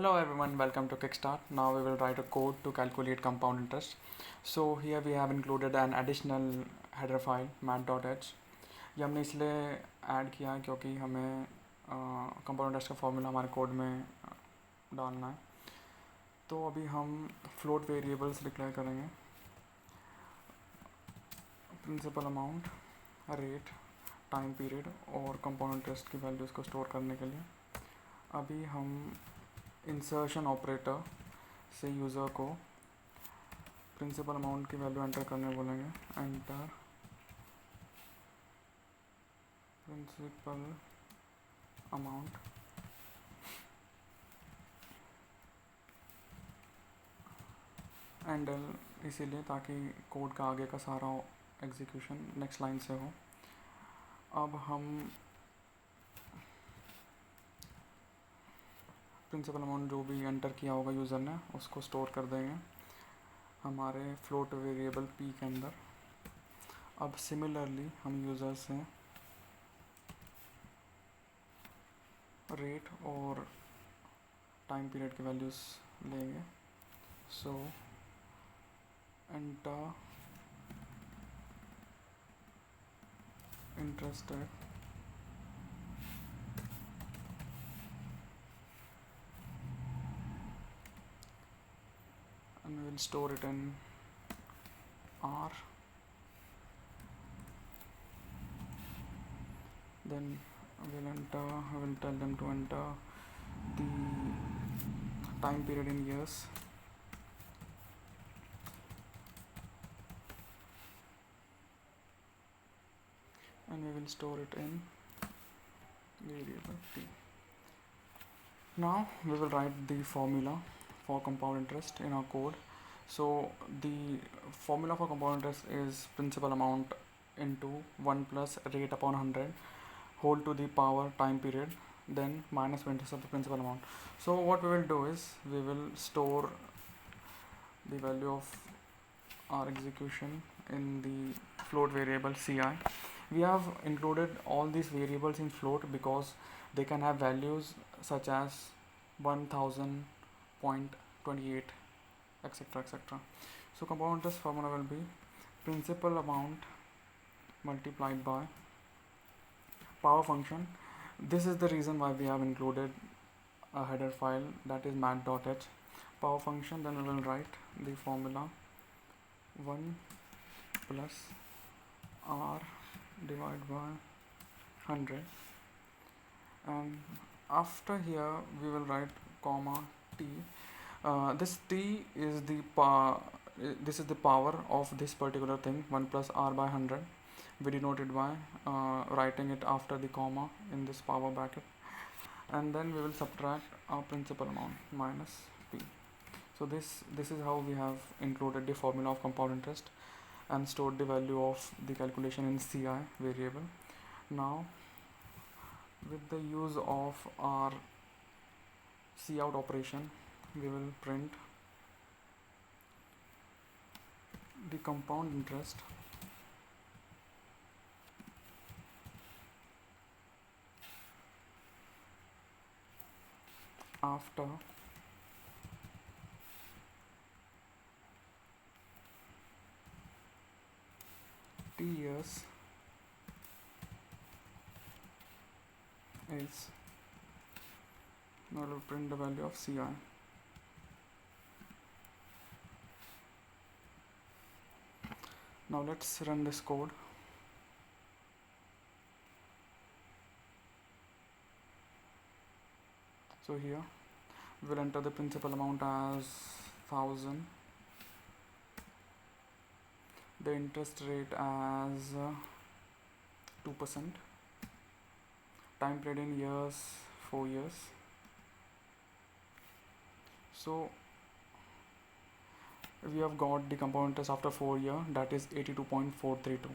Hello everyone, welcome to Kickstart. Now we will write a code to calculate compound interest. So here we have included an additional header file mat.h. ये हमने इसलिए add किया है क्योंकि हमें compound interest का formula हमारे code में डालना है. तो अभी हम फ्लोट वेरिएबल्स डिक्लेयर करेंगे. Principal amount, rate, time period और कंपाउंड इंटरेस्ट की वैल्यूज़ को स्टोर करने के लिए अभी हम इंसर्शन ऑपरेटर से यूज़र को प्रिंसिपल अमाउंट की वैल्यू एंटर करने बोलेंगे. एंटर प्रिंसिपल अमाउंट एंड इसीलिए ताकि कोड का आगे का सारा एग्जीक्यूशन नेक्स्ट लाइन से हो. अब हम प्रिंसिपल अमाउंट जो भी एंटर किया होगा यूज़र ने उसको स्टोर कर देंगे हमारे फ्लोट वेरिएबल p के अंदर. अब सिमिलरली हम यूज़र से रेट और टाइम पीरियड की वैल्यूज़ लेंगे. सो enter interested and we will store it in R. Then we will tell them to enter the time period in years. And we will store it in variable t. Now we will write the formula for compound interest in our code. So the formula for compound interest is principal amount into 1 plus rate upon 100 whole to the power time period, then minus interest of the principal amount. So what we will do is we will store the value of our execution in the float variable ci. We have included all these variables in float because they can have values such as 1000, 0.28, etc, etc. So compound interest formula will be principal amount multiplied by power function. This is the reason why we have included a header file, that is mat.h. Power function, then we will write the formula 1 plus r divided by 100, and after here we will write comma t. This t is the power of this particular thing, 1 plus r by 100. We denote it by writing it after the comma in this power bracket, and then we will subtract our principal amount minus p. So this is how we have included the formula of compound interest and stored the value of the calculation in ci variable. Now with the use of our cout operation, we will print the compound interest after t years is, now we will print the value of ci. Now let's run this code. So here we will enter the principal amount as 1000, the interest rate as 2%, time period in years 4 years. So we have got the compound interest after 4 years, that is 82.432.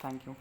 Thank you.